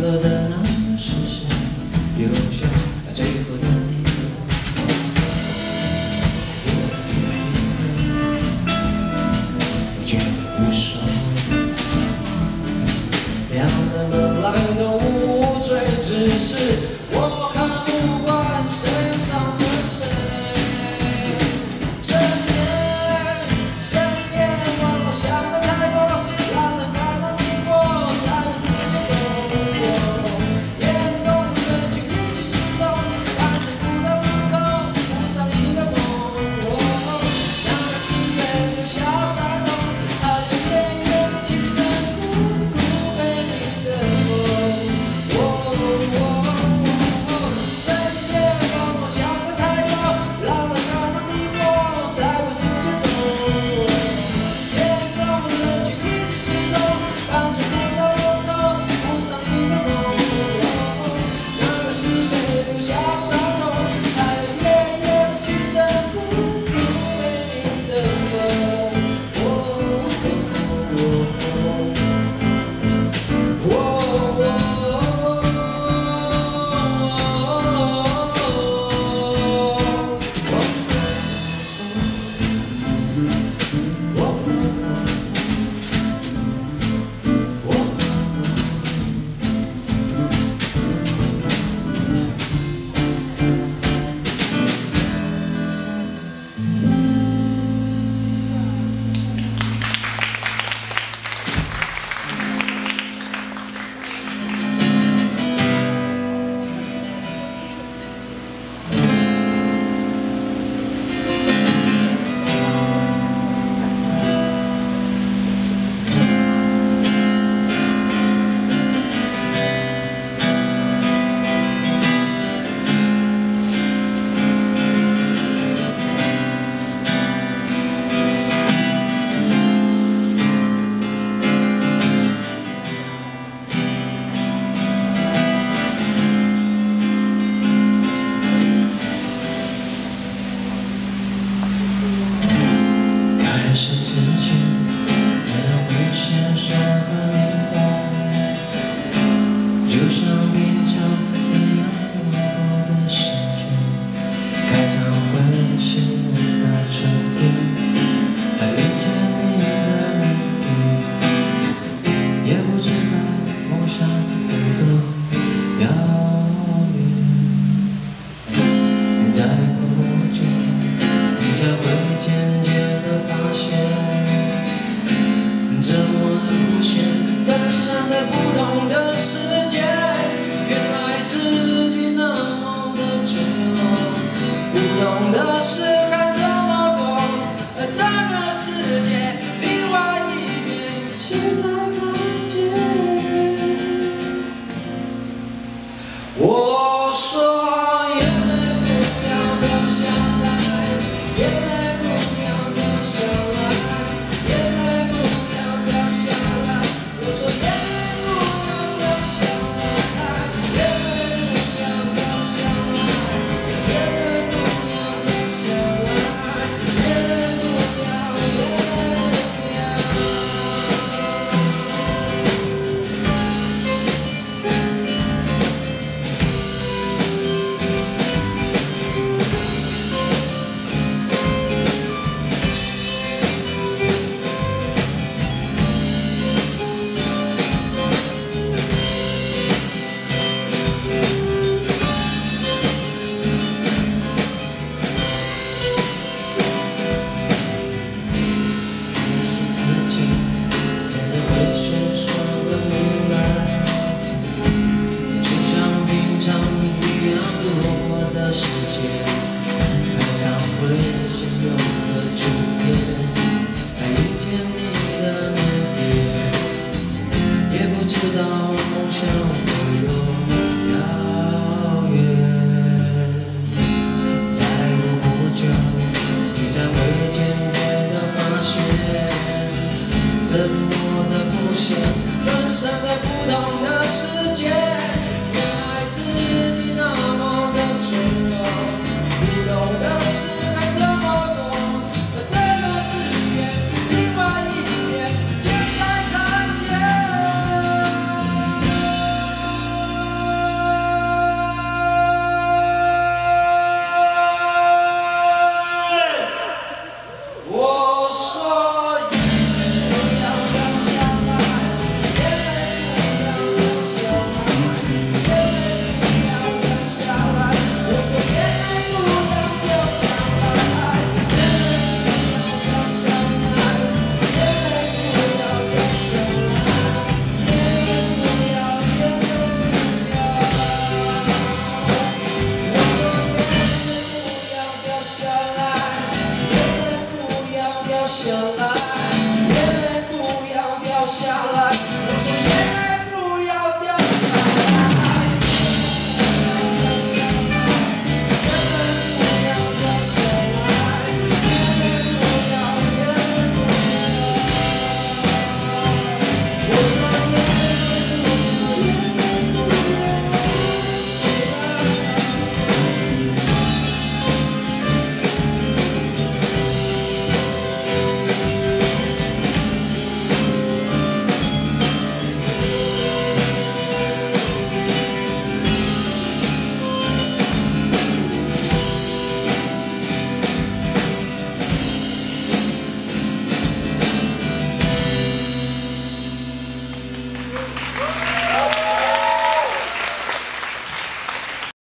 走的那是谁？留下最后的你。我觉得无所谓，两人本来都无罪，只是我看不惯谁伤了谁。深夜，我想的太多，让人感到迷惑，在无知间走过。眼中的距离起心动，但是不得不口，铺上一个梦。那个是谁留下伤痛？还有远远的起身，苦苦陪你的梦。深夜，我想的太多，让人感到迷惑，在无知间走过。眼中的距离起心动，但是不得不口，铺上一个梦。那个是谁留下伤痛？还有远远的起身，苦苦陪你的梦。开始之前，没有危险，伤和明白，就像